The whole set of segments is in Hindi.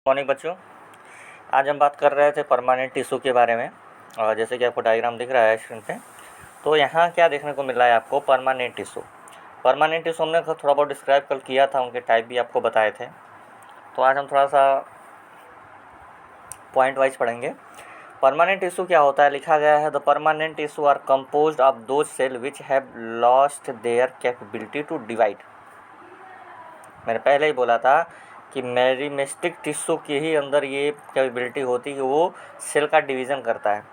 मॉर्निंग बच्चों, आज हम बात कर रहे थे परमानेंट टिश्यू के बारे में। और जैसे कि आपको डायग्राम दिख रहा है स्क्रीन पे, तो यहाँ क्या देखने को मिल रहा है आपको, परमानेंट टिश्यू। परमानेंट टिश्यू हमने थोड़ा बहुत डिस्क्राइब कल किया था, उनके टाइप भी आपको बताए थे। तो आज हम थोड़ा सा पॉइंट वाइज पढ़ेंगे। परमानेंट टिश्यू क्या होता है, लिखा गया है, the permanent tissue are composed of those cell which have lost their capability to divide. मैंने पहले ही बोला था कि मेरिस्टेमिक टिश्यू के ही अंदर ये कैपेबिलिटी होती है कि वो सेल का डिवीज़न करता है।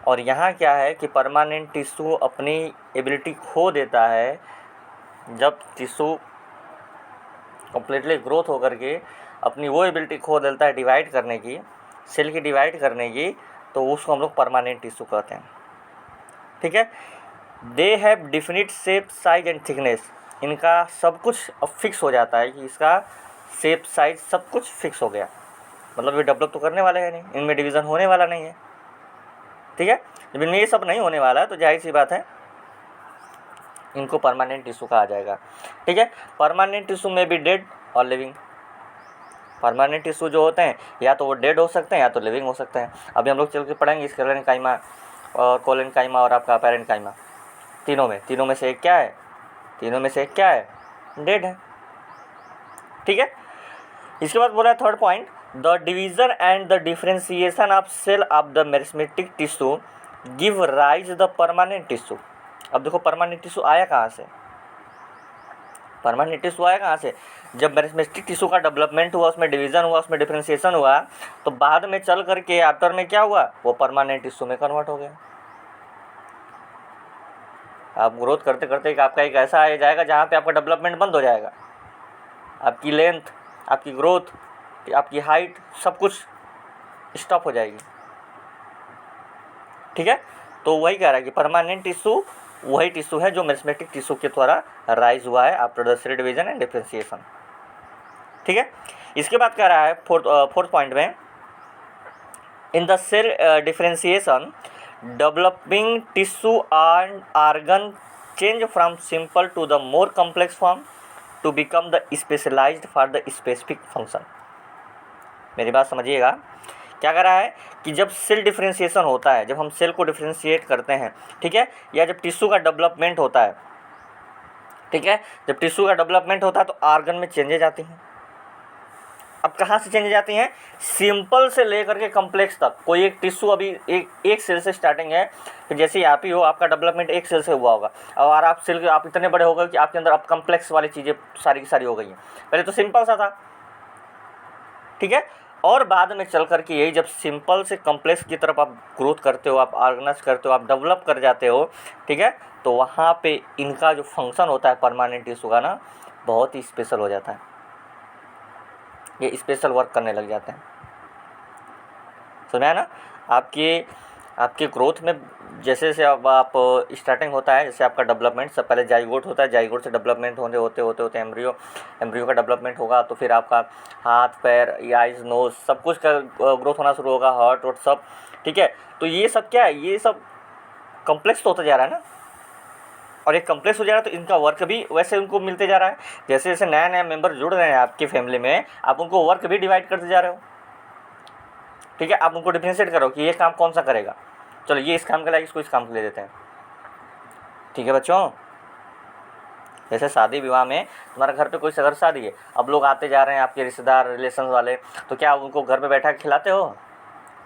और यहाँ क्या है कि परमानेंट टिश्यू अपनी एबिलिटी खो देता है जब टिश्यू कम्प्लीटली ग्रोथ होकर के अपनी वो एबिलिटी खो देता है डिवाइड करने की, सेल की डिवाइड करने की, तो उसको हम लोग परमानेंट टिश्यू कहते हैं। ठीक है। They have definite shape, size and thickness. इनका सब कुछ अब फिक्स हो जाता है कि इसका शेप, साइज सब कुछ फिक्स हो गया, मतलब ये डेवलप तो करने वाले हैं नहीं, इनमें डिवीज़न होने वाला नहीं है। ठीक है। जब इनमें ये सब नहीं होने वाला है तो जाहिर सी बात है इनको परमानेंट टिश्यू कहा जाएगा। ठीक है। परमानेंट टिश्यू में भी डेड और लिविंग। परमानेंट टिश्यू जो होते हैं या तो वो डेड हो सकते हैं या तो लिविंग हो सकते हैं। अभी हम लोग चल के पढ़ेंगे स्क्लेरेंकाइमा और कोलेनकाइमा और आपका पैरेन्काइमा। तीनों में से एक क्या है, डेड है। ठीक है। इसके बाद बोला third point, the division and the differentiation of cell of the meristematic tissue give rise the permanent tissue. अब देखो परमानेंट टिश्यू आया कहाँ से, जब मेरिस्टेमिक टिश्यू का डेवलपमेंट हुआ, उसमें डिवीजन हुआ, उसमें डिफरेंशिएशन हुआ, तो बाद में चल करके आफ्टर में क्या हुआ, वो परमानेंट टिश्यू में कन्वर्ट हो गया। आप ग्रोथ करते करते आपका एक ऐसा आ जाएगा जहाँ पे आपका डेवलपमेंट बंद हो जाएगा, आपकी लेंथ, आपकी ग्रोथ, आपकी हाइट सब कुछ स्टॉप हो जाएगी। ठीक है। तो वही कह रहा है कि परमानेंट टिश्यू वही टिश्यू है जो मेरिस्टेमिक टिश्यू के द्वारा राइज हुआ है after the cell division and differentiation. ठीक है। इसके बाद कह रहा है फोर्थ पॉइंट में, in the cell differentiation developing tissue and organ change from simple to the more complex form to become the specialized for the specific function. मेरी बात समझिएगा, क्या कर रहा है कि जब सेल डिफरेंशिएशन होता है, जब हम सेल को डिफरेंशिएट करते हैं, ठीक है, या जब टिश्यू का डेवलपमेंट होता है, ठीक है, जब टिश्यू का डेवलपमेंट होता है तो ऑर्गन में चेंजेज आती हैं। अब कहाँ से चेंजेज आती हैं, सिंपल से लेकर के कॉम्प्लेक्स तक। कोई एक टिश्यू अभी एक सेल से स्टार्टिंग है, फिर जैसे ही आप ही हो, आपका डेवलपमेंट एक सेल से हुआ होगा, और आप इतने बड़े हो गए कि आपके अंदर अब कॉम्प्लेक्स वाली चीज़ें सारी की सारी हो गई हैं। पहले तो सिंपल सा था, ठीक है, और बाद में चल करके यही जब सिंपल से कॉम्प्लेक्स की तरफ आप ग्रोथ करते हो, आप ऑर्गेनाइज करते हो, आप डेवलप कर जाते हो, ठीक है, तो वहाँ पे इनका जो फंक्शन होता है परमानेंट टिश्यू का ना, बहुत ही स्पेशल हो जाता है, ये स्पेशल वर्क करने लग जाते हैं। सुना है ना, आपके ग्रोथ में जैसे जैसे अब आप स्टार्टिंग होता है, जैसे आपका डेवलपमेंट, सब पहले जाइगोट होता है, जाइगोट से डेवलपमेंट होते एम्ब्रियो का डेवलपमेंट होगा, तो फिर आपका हाथ, पैर, आइज़, नोज़ सब कुछ का ग्रोथ होना शुरू होगा, हार्ट और सब। ठीक है। तो ये सब क्या है, ये सब कम्प्लेक्स तो होता जा रहा है ना, और एक कम्प्लेक्स हो जा रहा है तो इनका वर्क भी वैसे उनको मिलते जा रहा है। जैसे जैसे नया नया मेंबर जुड़ रहे हैं आपकी फैमिली में, आप उनको वर्क भी डिवाइड करते जा रहे हो। ठीक है। आप उनको डिफरेंशिएट करो कि ये काम कौन सा करेगा, चलो ये इस काम के लायक, इसको इस काम के ले देते हैं। ठीक है बच्चों, जैसे शादी विवाह में तुम्हारे घर पे कोई अगर शादी है, अब लोग आते जा रहे हैं आपके रिश्तेदार, रिलेशन वाले, तो क्या उनको घर पे बैठा के खिलाते हो,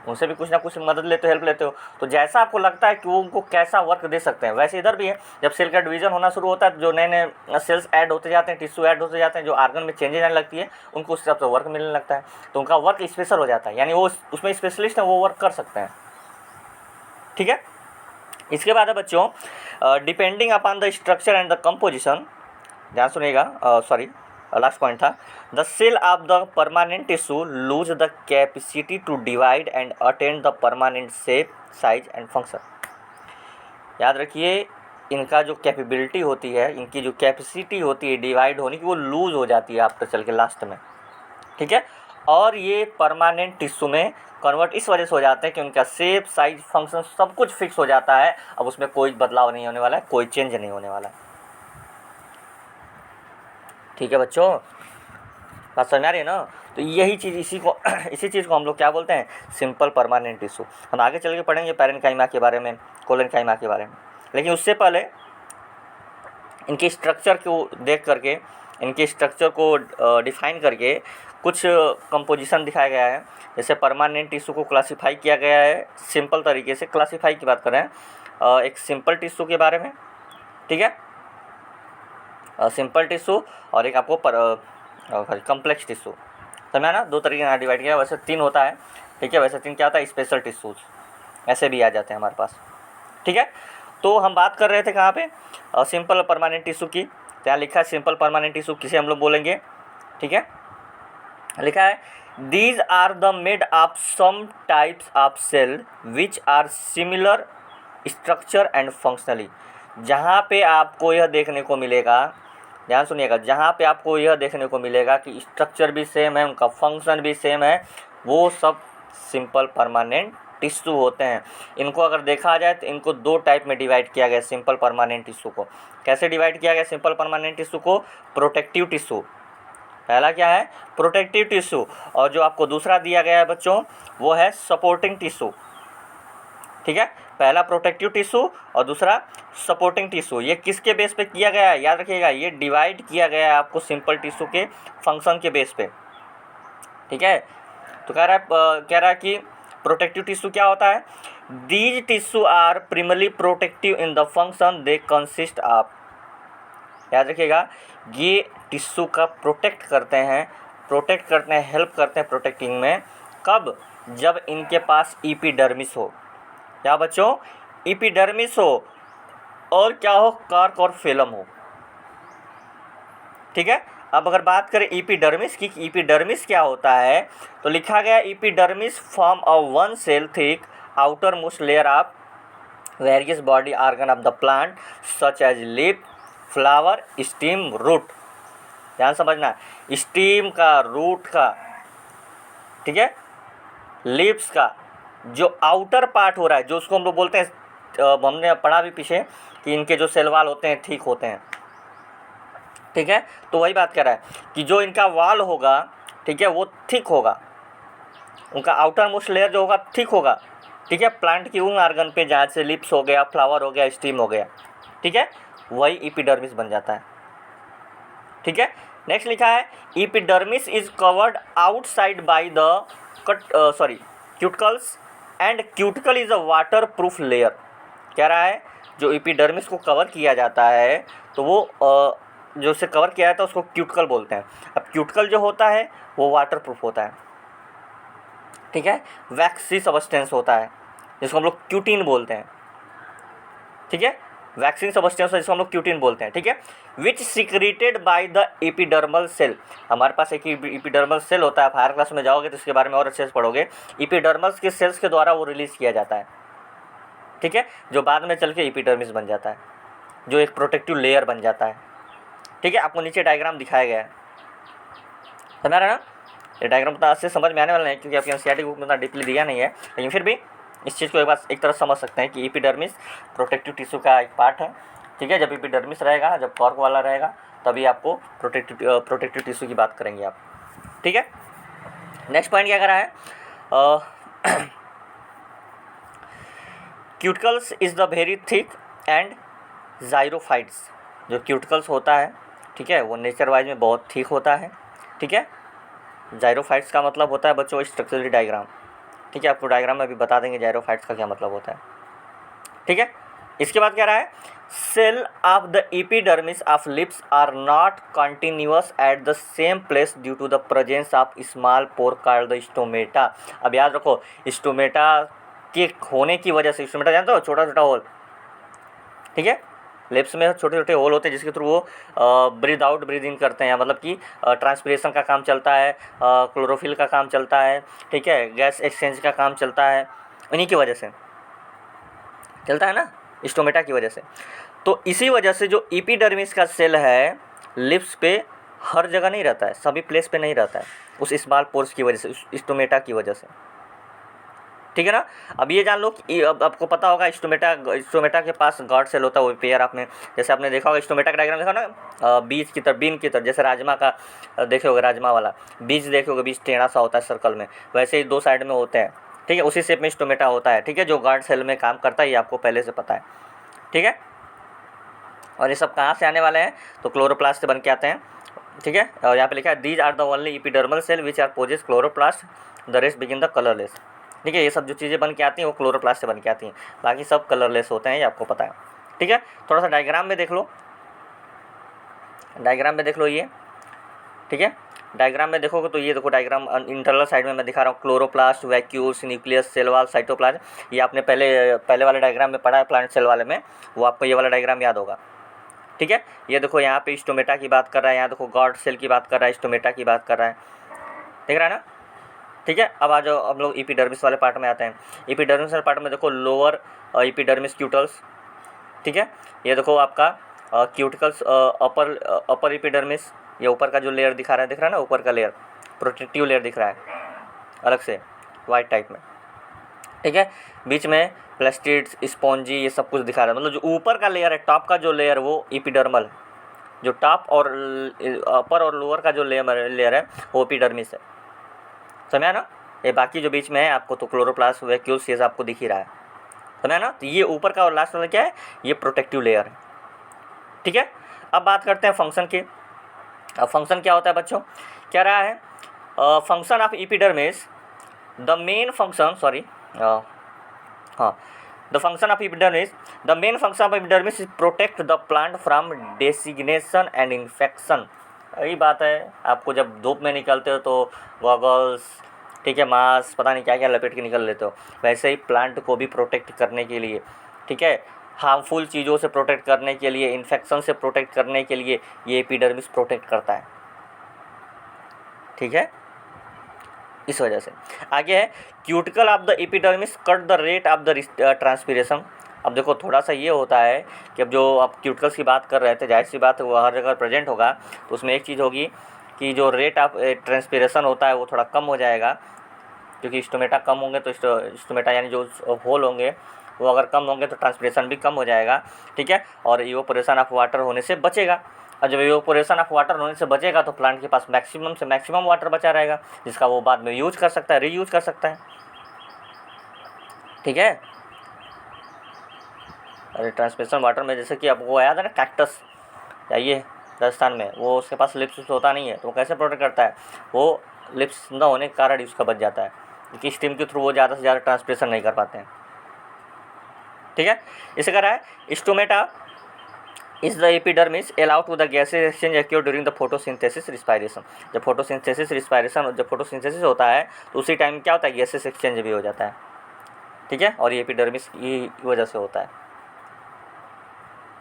उनसे भी कुछ ना कुछ मदद लेते हो, हेल्प लेते हो। तो जैसा आपको लगता है कि वो उनको कैसा वर्क दे सकते हैं, वैसे इधर भी है। जब सेल का डिवीजन होना शुरू होता है, जो नए नए सेल्स ऐड होते जाते हैं, टिश्यू ऐड होते जाते हैं, जो ऑर्गन में चेंजेज आने लगती है, उनको उस हिसाब से वर्क मिलने लगता है, तो उनका वर्क स्पेशल हो जाता है, यानी वो उसमें स्पेशलिस्ट है, वो वर्क कर सकते हैं। ठीक है। इसके बाद है बच्चों, depending upon the structure and the composition, ध्यान सुनिएगा, सॉरी लास्ट पॉइंट था, the cell of the permanent tissue lose the capacity to divide and attain the permanent shape, size and function. याद रखिए, इनका जो कैपेबिलिटी होती है, इनकी जो कैपेसिटी होती है डिवाइड होने की, वो लूज हो जाती है आफ्टर चल के लास्ट में। ठीक है। और ये परमानेंट टिश्यू में कन्वर्ट इस वजह से हो जाते हैं कि उनका शेप, साइज, फंक्शन सब कुछ फिक्स हो जाता है। अब उसमें कोई बदलाव नहीं होने वाला है, कोई चेंज नहीं होने वाला है। ठीक है बच्चों, बात समझ आ रही है ना। तो यही चीज़ इसी चीज़ को हम लोग क्या बोलते हैं, सिंपल परमानेंट टिश्यू। हम आगे चल के पढ़ेंगे पैरेन्काइमा के बारे में, कोलेनकाइमा के बारे में, लेकिन उससे पहले इनके स्ट्रक्चर को देख करके, इनके स्ट्रक्चर को डिफाइन करके कुछ कंपोजिशन दिखाया गया है। जैसे परमानेंट टिश्यू को क्लासीफाई किया गया है सिंपल तरीके से। क्लासीफाई की बात करें एक सिंपल टिश्यू के बारे में, ठीक है, सिंपल टिश्यू और एक आपको कम्प्लेक्स टिश्यू, समझा ना। दो तरीके से डिवाइड किया, वैसे 3 होता है, ठीक है। वैसे 3 क्या होता है, स्पेशल टिश्यूज ऐसे भी आ जाते हैं हमारे पास, ठीक है। तो हम बात कर रहे थे कहाँ पे, सिंपल परमानेंट टिश्यू की। तो यहाँ लिखा है सिंपल परमानेंट टिश्यू किसे हम लोग बोलेंगे, ठीक है। लिखा है these are the made of some types of cell which are similar structure and functionally. जहाँ पे आपको यह देखने को मिलेगा, ध्यान सुनिएगा, जहाँ पे आपको यह देखने को मिलेगा कि स्ट्रक्चर भी सेम है, उनका फंक्शन भी सेम है, वो सब सिंपल परमानेंट टिश्यू होते हैं। इनको अगर देखा जाए तो इनको 2 टाइप में डिवाइड किया गया सिंपल परमानेंट टिश्यू को। कैसे डिवाइड किया गया सिंपल परमानेंट टिश्यू को, प्रोटेक्टिव टिश्यू, पहला क्या है प्रोटेक्टिव टिश्यू, और जो आपको दूसरा दिया गया है बच्चों वो है सपोर्टिंग टिश्यू, ठीक है। पहला प्रोटेक्टिव टिश्यू और दूसरा सपोर्टिंग टिश्यू। ये किसके बेस पे किया गया है, याद रखिएगा, ये डिवाइड किया गया है आपको सिंपल टिश्यू के फंक्शन के बेस पे, ठीक है। तो कह रहा है कि प्रोटेक्टिव टिश्यू क्या होता है, these tissue are primarily protective in the function they consist of. याद रखिएगा, ये टिश्यू का प्रोटेक्ट करते हैं, हेल्प करते हैं प्रोटेक्टिंग में। कब, जब इनके पास एपिडर्मिस हो, क्या बच्चों, एपिडर्मिस हो, और क्या हो, कार्क और फेलम हो, ठीक है। अब अगर बात करें एपिडर्मिस की, एपिडर्मिस क्या होता है, तो लिखा गया epidermis form of 1 cell thick outermost layer of various body organ of the plant such as leaf, flower, stem, root. ध्यान समझना, स्टीम का, रूट का, ठीक है, लीव्स का जो आउटर पार्ट हो रहा है, जो उसको हम लोग बोलते हैं, हमने पढ़ा भी पीछे कि इनके जो सेल वाल होते हैं ठीक होते हैं, ठीक है। तो वही बात कर रहा है कि जो इनका वाल होगा, ठीक है, वो थिक होगा, उनका आउटर मोस्ट लेयर जो होगा थिक होगा, ठीक है, प्लांट की उन आर्गन पे जहाँ से लिप्स हो गया, फ्लावर हो गया, स्टीम हो गया, ठीक है, वही एपिडर्मिस बन जाता है, ठीक है। नेक्स्ट लिखा है epidermis is covered outside by the cuticles and cuticle is a water proof layer. कह रहा है जो एपिडर्मिस को कवर किया जाता है तो वो जो उसे कवर किया जाता है उसको क्यूटिकल बोलते हैं। अब क्यूटिकल जो होता है वो वाटर प्रूफ होता है, ठीक है, वैक्सी सबस्टेंस होता है जिसको हम लोग क्यूटिन बोलते हैं, ठीक है, वैक्सीन सबस्टेंस जिसको हम लोग क्यूटिन बोलते हैं, ठीक है। Which secreted by the epidermal cell. हमारे पास एक एपिडर्मल सेल होता है, आप हायर क्लास में जाओगे तो इसके बारे में और अच्छे से पढ़ोगे। एपिडर्मल्स के सेल्स के द्वारा वो रिलीज किया जाता है, ठीक है, जो बाद में चल के एपिडर्मिस बन जाता है, जो एक प्रोटेक्टिव लेयर बन जाता है, ठीक है। आपको नीचे डायग्राम दिखाया गया है, समझ रहे ना। ये डायग्राम उतना अच्छे समझ में आने वाला नहीं क्योंकि आपकी एनसीईआरटी बुक में उतना डीपली दिया नहीं है, लेकिन फिर भी इस चीज़ को एक बार एक तरह समझ सकते हैं कि एपिडर्मिस प्रोटेक्टिव टिश्यू का एक पार्ट है, ठीक है। जब एपिडर्मिस रहेगा, जब कॉर्क वाला रहेगा, तभी आपको प्रोटेक्टिव टिश्यू की बात करेंगे आप, ठीक है। नेक्स्ट पॉइंट क्या कर रहा है, cuticles is the very thick and xerophytes. जो क्यूटिकल्स होता है, ठीक है, वो नेचर वाइज में बहुत थिक होता है, ठीक है। जाइरोफाइट्स का मतलब होता है बच्चों स्ट्रक्चरल डायग्राम, ठीक है, आपको डायग्राम में भी बता देंगे जाइरोफाइट्स का क्या मतलब होता है, ठीक है। इसके बाद क्या रहा है, cell of the epidermis of lips are not continuous at the same place due to the presence of small pore called the stomata. अब याद रखो, स्टोमेटा के होने की वजह से, स्टोमेटा जानते हो, छोटा छोटा होल, ठीक है, लिप्स में छोटे छोटे होल होते हैं जिसके थ्रू वो ब्रीद आउट ब्रीद इन करते हैं, मतलब कि ट्रांसपिरेशन का काम चलता है, क्लोरोफिल का काम चलता है, ठीक है, गैस एक्सचेंज का काम चलता है, उन्हीं की वजह से चलता है ना, स्टोमेटा की वजह से। तो इसी वजह से जो एपिडर्मिस का सेल है लिप्स पे हर जगह नहीं रहता है, सभी प्लेस पे नहीं रहता है, उस स्मॉल पोर्स की वजह से, उस स्टोमेटा की वजह से, ठीक है ना। अब ये जान लो कि अब आपको पता होगा स्टोमेटा के पास गॉड सेल होता है, वो पेयर आपने जैसे आपने देखा होगा स्टोमेटा का डायग्राम देखा ना, बीज की तरफ बीन की तरफ, जैसे राजमा का देखे होगे, राजमा वाला बीज देखे होगे, बीज टेढ़ा सा होता है सर्कल में, वैसे ही 2 साइड में होते हैं, ठीक है, उसी शेप में स्टोमेटा होता है, ठीक है, जो गार्ड सेल में काम करता है, ये आपको पहले से पता है, ठीक है। और ये सब कहाँ से आने वाले हैं, तो क्लोरोप्लास्ट से बन के आते हैं, ठीक है। और यहाँ पे लिखा है these are the only epidermal cell which are possess chloroplast, the rest बिगिन द कलरलेस, ठीक है। ये सब जो चीज़ें बन के आती हैं वो क्लोरोप्लास्ट से बन के आती हैं, बाकी सब कलरलेस होते हैं, ये आपको पता है, ठीक है। थोड़ा सा डायग्राम में देख लो, डायग्राम में देख लो ये, ठीक है। डायग्राम में देखोगे तो ये देखो डायग्राम इंटरनल साइड में मैं दिखा रहा हूँ, chloroplast, vacuoles, nucleus, cell wall, cytoplasm, ये आपने पहले वाले डायग्राम में पढ़ा है प्लांट सेल वाले में, वो आपको ये वाला डायग्राम याद होगा, ठीक है। ये देखो यहाँ पे स्टोमेटा की बात कर रहा है, यहाँ देखो गॉड सेल की बात कर रहा है, स्टोमेटा की बात कर रहा है, देख रहा है ना, ठीक है। अब आ जाओ हम लोग एपिडर्मिस वाले पार्ट में आते हैं। एपिडर्मिस वाले पार्ट में देखो लोअर एपिडर्मिस क्यूटल्स, ठीक है। ये देखो आपका क्यूटिकल्स, अपर एपिडर्मिस, ये ऊपर का जो लेयर दिखा रहा है, दिख रहा है ना, ऊपर का लेयर प्रोटेक्टिव लेयर दिख रहा है अलग से वाइट टाइप में, ठीक है। बीच में प्लास्टिड्स, स्पॉन्जी, ये सब कुछ दिखा रहा है, मतलब जो ऊपर का लेयर है, टॉप का जो लेयर वो एपिडर्मल, जो टॉप और अपर और लोअर का जो लेयर है वो एपिडर्मिस है, समझा ना। ये बाकी जो बीच में है आपको तो क्लोरोप्लास्ट, वैक्यूल्स, ये आपको दिख ही रहा है, समझा ना। तो ये ऊपर का और लास्ट वाला क्या है, ये प्रोटेक्टिव लेयर है, ठीक है। अब बात करते हैं फंक्शन की। अब फंक्शन क्या होता है बच्चों, क्या रहा है, function of epidermis, the main function, sorry हाँ, the function of epidermis, the main function of epidermis is protect the plant from designation and infection. यही बात है, आपको जब धूप में निकलते हो तो गॉगल्स, ठीक है, मास्क, पता नहीं क्या क्या लपेट के निकल लेते हो, वैसे ही प्लांट को भी प्रोटेक्ट करने के लिए, ठीक है, हार्मफुल चीज़ों से प्रोटेक्ट करने के लिए, इन्फेक्शन से प्रोटेक्ट करने के लिए ये एपिडर्मिस प्रोटेक्ट करता है, ठीक है। इस वजह से आगे है cuticle of the epidermis cut the rate of the transpiration. अब देखो थोड़ा सा ये होता है कि अब जो आप क्यूटिकल्स की बात कर रहे थे, जाहिर सी बात है वो हर जगह प्रेजेंट होगा, तो उसमें एक चीज़ होगी कि जो रेट ऑफ ट्रांसपीरेशन होता है वो थोड़ा कम हो जाएगा, क्योंकि स्टोमेटा कम होंगे तो स्टोमेटा यानी जो होल होंगे वो अगर कम होंगे तो ट्रांसपीरेशन भी कम हो जाएगा, ठीक है, और इवोपोरेशन ऑफ वाटर होने से बचेगा। और जब इवोपोरेशन ऑफ वाटर होने से बचेगा तो प्लांट के पास मैक्सिमम से मैक्सिमम वाटर बचा रहेगा, जिसका वो बाद में यूज कर सकता है, रीयूज कर सकता है, ठीक है। अरे ट्रांसपीरेशन वाटर में जैसे कि आपको याद है ना, कैक्टस चाहिए राजस्थान में, वो उसके पास लिप्स होता नहीं है, तो वो कैसे प्रोटेक्ट करता है, वो लिप्स न होने के कारण उसका बच जाता है, क्योंकि स्टीम के थ्रू वो ज़्यादा से ज़्यादा ट्रांसपीरेशन नहीं कर पाते हैं, ठीक है। इसे कह रहा है stomata is the epidermis allow to the gases exchange occur during the photosynthesis respiration. जब फोटोसिंथेसिस रिस्पायरेशन, जब फोटोसिंथेसिस होता है तो उसी टाइम क्या होता है, गैसेज एक्सचेंज भी हो जाता है, ठीक है, और ये एपिडर्मिस की वजह से होता है,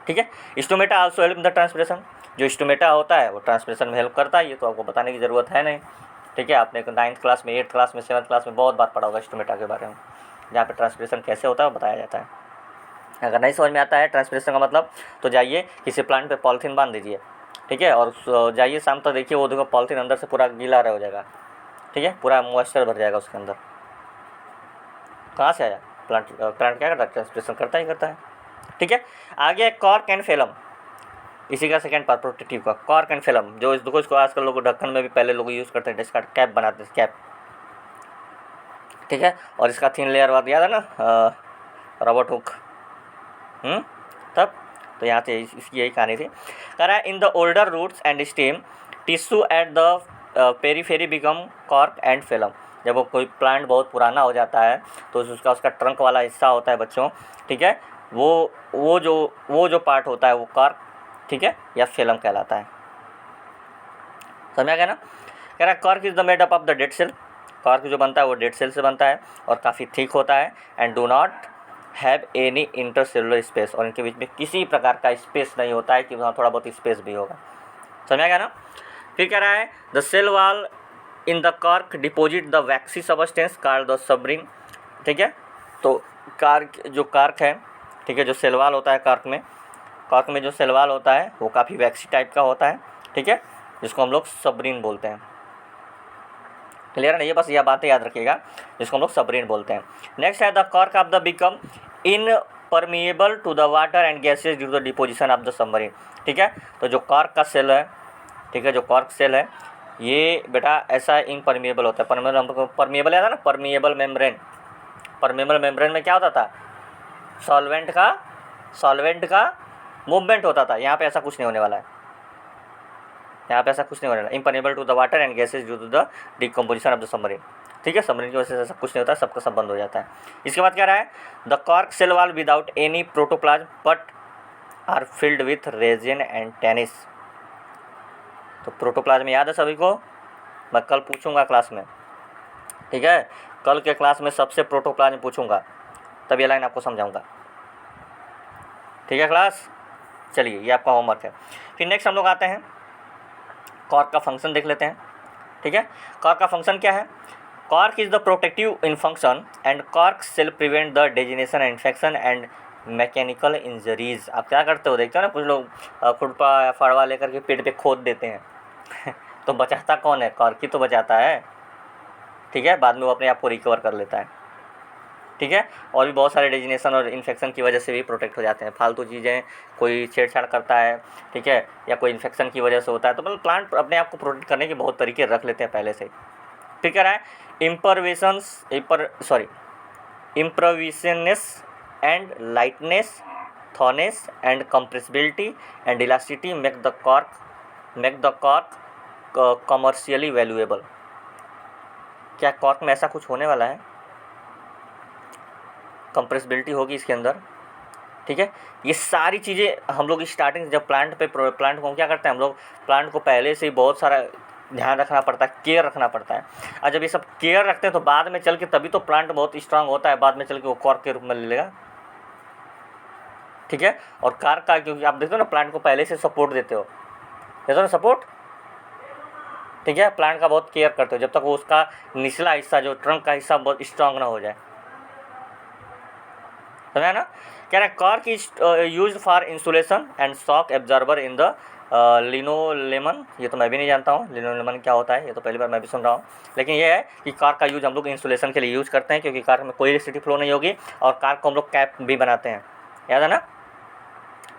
ठीक है। Stomata also help in the transpiration, जो स्टोमेटा होता है वो ट्रांसपीरेशन में हेल्प करता है, ये तो आपको बताने की ज़रूरत है नहीं, ठीक है। आपने 9th क्लास में, 8th क्लास में, 7th क्लास में बहुत बात पढ़ा होगा स्टोमेटा के बारे में, जहाँ पे ट्रांसपीरेशन कैसे होता है वो बताया जाता है। अगर नहीं समझ में आता है ट्रांसपीरेशन का मतलब, तो जाइए किसी प्लांट पे पॉलीथीन बांध दीजिए, ठीक है, और जाइए शाम तक देखिए वो देखो पॉलीथीन अंदर से पूरा गीला हो जाएगा, ठीक है, पूरा मॉइस्चर भर जाएगा उसके अंदर, कहाँ से आया, प्लांट क्या करता है, ट्रांसपीरेशन करता ही करता है, ठीक है। आगे कॉर्क एंड फिल्म, इसी का सेकंड पार्ट प्रोटेक्टिव का, कॉर्क एंड फिल्म, जो देखो इसको आजकल लोग ढक्कन में भी पहले लोग यूज़ करते हैं, इसका कैप बनाते हैं, कैप, ठीक है, और इसका थिन लेयर वाला याद है ना, रबड़ हुक, तब तो यहाँ से इसकी यही कहानी थी। कह रहा है in the older roots and stem tissue at the periphery become cork and film. जब वो कोई प्लांट बहुत पुराना हो जाता है तो उसका ट्रंक वाला हिस्सा होता है बच्चों, ठीक है, वो जो पार्ट होता है वो कॉर्क, ठीक है, या फिल्म कहलाता है, समझा गया ना। कह रहा है cork is the made up of the dead cell, cork जो बनता है वो डेड सेल से बनता है और काफ़ी थिक होता है, and do not have any intercellular space, और इनके बीच में किसी प्रकार का स्पेस नहीं होता है कि वहाँ थोड़ा बहुत स्पेस भी होगा, समझा गया ना। फिर कह रहा है the cell wall in the cork deposit the waxy substance called the suberin, ठीक है। तो कॉर्क है, ठीक है, जो सेल वॉल होता है कॉर्क में जो सेल वॉल होता है वो काफ़ी वैक्सी टाइप का होता है, ठीक है, जिसको हम लोग सब्रिन बोलते हैं, क्लियर है ना, ये बस यह बातें याद रखिएगा, जिसको हम लोग सबरीन बोलते हैं। नेक्स्ट है the cork of the become impermeable to the water and gases due to the deposition of the submarine. ठीक है, तो जो कॉर्क का सेल है, ठीक है, जो कॉर्क सेल है ये बेटा ऐसा इनपरमिएबल होता है। परमिएबल है ना, परमिएबल मेम्ब्रेन। परमिएबल मेम्ब्रेन में क्या होता था, सॉल्वेंट का मूवमेंट होता था। यहाँ पे ऐसा कुछ नहीं होने वाला है, यहाँ पे ऐसा कुछ नहीं होने वाला। Impermeable to the water and gases due to the decomposition of the submarine. ठीक है, सबमरीन की वजह से ऐसा कुछ नहीं होता, सबका सब बंद हो जाता है। इसके बाद क्या रहा है, the cork cell wall without any protoplasm but are filled with resin and tannins. तो प्रोटोप्लाज्म याद है सभी को, मैं कल पूछूंगा क्लास में। ठीक है, कल के क्लास में सबसे प्रोटोप्लाज्म पूछूंगा, तब ये लाइन आपको समझाऊंगा। ठीक है क्लास, चलिए ये आपका होमवर्क है। फिर नेक्स्ट हम लोग आते हैं कॉर्क का फंक्शन देख लेते हैं। ठीक है, कॉर्क का फंक्शन क्या है, cork is the protective in function and cork cell prevent the desiccation infection and mechanical injuries. आप क्या करते हो, देखते हो ना कुछ लोग खुरपा या फाड़वा लेकर के पेट पे खोद देते हैं तो बचाता कौन है, कॉर्क ही तो बचाता है। ठीक है, बाद में वो अपने आप को रिकवर कर लेता है। ठीक है, और भी बहुत सारे डेजिनेशन और इन्फेक्शन की वजह से भी प्रोटेक्ट हो जाते हैं। फालतू चीज़ें कोई छेड़छाड़ करता है, ठीक है, या कोई इन्फेक्शन की वजह से होता है, तो मतलब प्लांट अपने आप को प्रोटेक्ट करने के बहुत तरीके रख लेते हैं पहले से। ठीक है, imperviousness and lightness, toughness and compressibility and elasticity make the cork commercially valuable. क्या कॉर्क में ऐसा कुछ होने वाला है, कंप्रेसिबिलिटी होगी इसके अंदर। ठीक है, ये सारी चीज़ें हम लोग स्टार्टिंग जब प्लांट को क्या करते हैं, हम लोग प्लांट को पहले से ही बहुत सारा ध्यान रखना पड़ता है, केयर रखना पड़ता है। और जब ये सब केयर रखते हैं तो बाद में चल के तभी तो प्लांट बहुत स्ट्रांग होता है, बाद में चल के वो कॉर्क के रूप में ले लेगा। ठीक है, और कॉर्क का क्योंकि आप देखते हो ना, प्लांट को पहले से सपोर्ट देते हो ना सपोर्ट। ठीक है, प्लांट का बहुत केयर करते हो जब तक वो उसका निचला हिस्सा जो ट्रंक का हिस्सा बहुत स्ट्रांग ना हो जाए। समझा ना, कह रहा है cork is used for insulation and shock absorber in the linoleum. ये तो मैं भी नहीं जानता हूँ लिनोलेमन क्या होता है, ये तो पहली बार मैं भी सुन रहा हूँ। लेकिन ये है कि कॉर्क का यूज हम लोग इंसुलेशन के लिए यूज़ करते हैं, क्योंकि कॉर्क में कोई इलेक्ट्रिसिटी फ्लो नहीं होगी, और कॉर्क को हम लोग कैप भी बनाते हैं, याद है ना।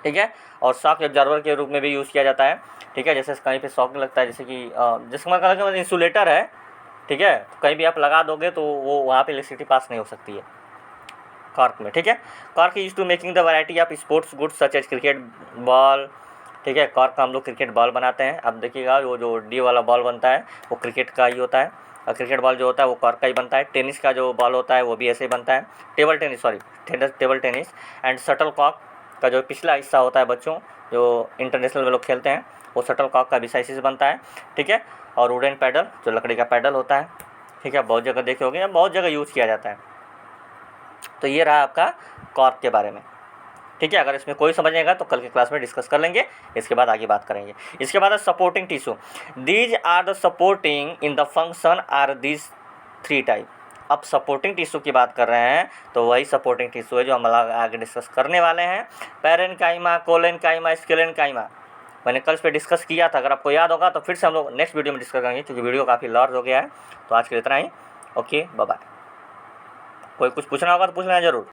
ठीक है, और शॉक एब्जॉर्बर के रूप में भी यूज़ किया जाता है। ठीक है, जैसे कहीं पे शॉक लगता है, जैसे कि जिसका मतलब इंसुलेटर है। ठीक है, तो कहीं भी आप लगा दोगे तो वो वहाँ पे इलेक्ट्रिसिटी पास नहीं हो सकती है कॉर्क में। ठीक है, cork use to making the variety of sports goods such as cricket ball. ठीक है, कॉर्क का हम लोग क्रिकेट बॉल बनाते हैं। अब देखिएगा वो जो डी वाला बॉल बनता है वो क्रिकेट का ही होता है, और क्रिकेट बॉल जो होता है वो कॉर्क का ही बनता है। टेनिस का जो बॉल होता है वो भी ऐसे ही बनता है, table tennis and shuttlecock का जो पिछला हिस्सा होता है बच्चों, जो इंटरनेशनल में लोग खेलते हैं, वो शटल कॉक का भी साइज बनता है। ठीक है, और वुडन पैडल जो लकड़ी का पैडल होता है। ठीक है, बहुत जगह देखे होंगे, बहुत जगह यूज़ किया जाता है। तो ये रहा आपका कॉर्क के बारे में। ठीक है, अगर इसमें कोई समझ नहीं आएगा तो कल की क्लास में डिस्कस कर लेंगे, इसके बाद आगे बात करेंगे। इसके बाद supporting tissue, these are the supporting in the function are these 3 type. अब सपोर्टिंग टिश्यू की बात कर रहे हैं तो वही सपोर्टिंग टिश्यू है जो हम आगे डिस्कस करने वाले हैं। पैरेन्काइमा, कोलेन्काइमा, स्केलेन्काइमा मैंने कल इस पर डिस्कस किया था, अगर आपको याद होगा तो फिर से हम लोग नेक्स्ट वीडियो में डिस्कस करेंगे, क्योंकि वीडियो काफ़ी लार्ज हो गया है। तो आज के लिए इतना ही, ओके बाय बाय। कोई कुछ पूछना होगा तो पूछना है ज़रूर।